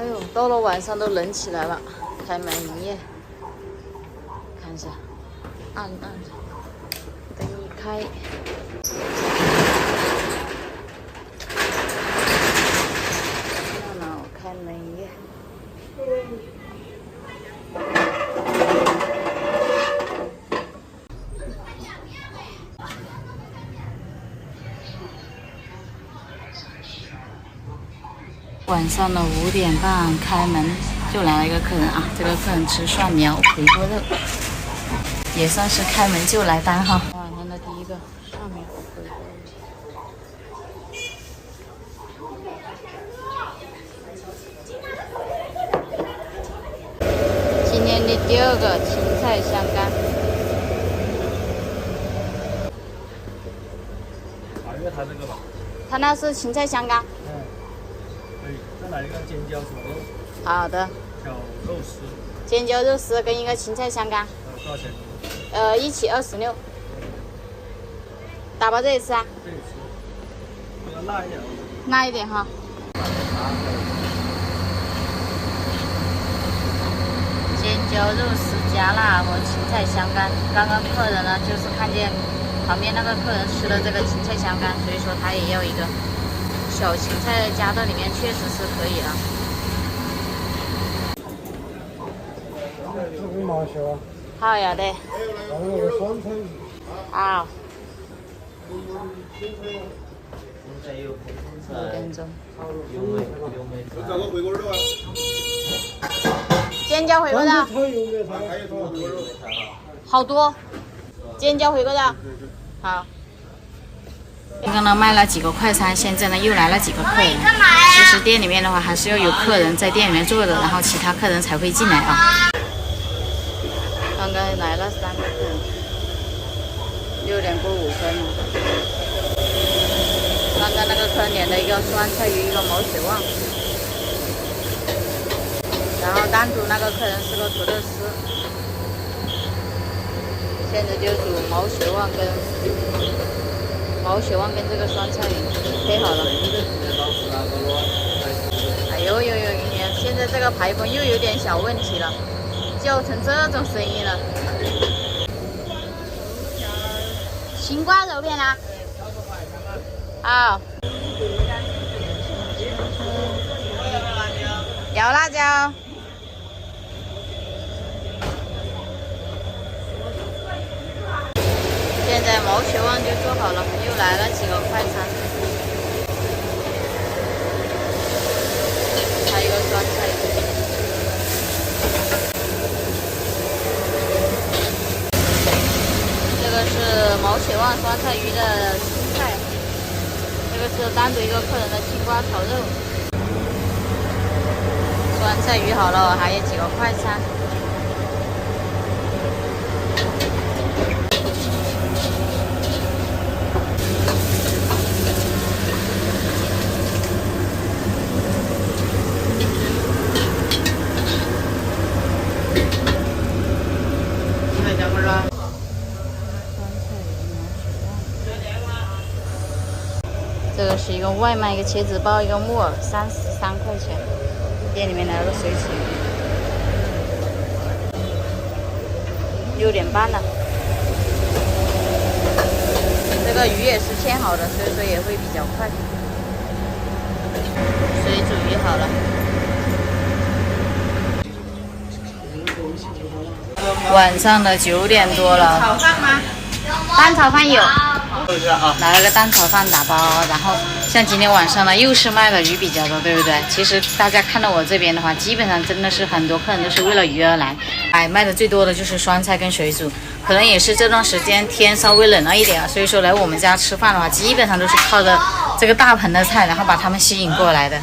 呦，到了晚上都冷起来了，开门营业，看一下，暗的，灯一开，那我开门营业。晚上的5点半开门，就来了一个客人啊！这个客人吃涮苗回锅肉，也算是开门就来单哈。晚上的第一个涮苗回锅肉。今天的第2个芹菜香干。他这个吧。他那是芹菜香干。再来一个尖椒炒肉。好的。炒肉丝。尖椒肉丝跟一个芹菜香干。多少钱？一起26。打包这里吃啊？这里吃。这个辣一点。辣一点哈。尖椒肉丝加辣和芹菜香干。刚刚客人呢，就是看见旁边那个客人吃了这个芹菜香干，所以说他也要一个。小芹菜加到里面确实是可以的。这5毛钱啊？好呀的。还有那个酸菜鱼。好。5点钟。你找个回锅肉啊？尖椒回锅肉。好多。尖椒回锅肉。好。刚刚呢卖了几个快餐，现在呢又来了几个客人。其实店里面的话还是要有客人在店里面坐的，然后其他客人才会进来啊。刚刚来了3个客人，6点过5分。刚刚那个客人点了一个酸菜鱼，一个毛血旺，然后单独那个客人是个土豆丝。现在就煮毛血旺跟这个酸菜鱼配好了。哎呦，现在这个排风又有点小问题了，叫成这种声音了。青瓜肉片啦。好。要辣椒。现在毛血旺就做好了，又来了几个快餐，还有一个酸菜鱼。这个是毛血旺酸菜鱼的青菜，这个是单独一个客人的青瓜炒肉。酸菜鱼好了，还有几个快餐。这个是一个外卖，一个茄子包，一个木耳，33块钱。店里面来了水煮鱼，6点半了。这个鱼也是切好的，所以说也会比较快。水煮鱼好了。晚上的9点多了。炒饭吗？蛋炒饭有。来了个蛋炒饭打包，然后像今天晚上呢，又是卖的鱼比较多，对不对？其实大家看到我这边的话，基本上真的是很多客人都是为了鱼而来。卖的最多的就是酸菜跟水煮，可能也是这段时间天稍微冷了一点，所以说来我们家吃饭的话，基本上都是靠着这个大盆的菜，然后把他们吸引过来的。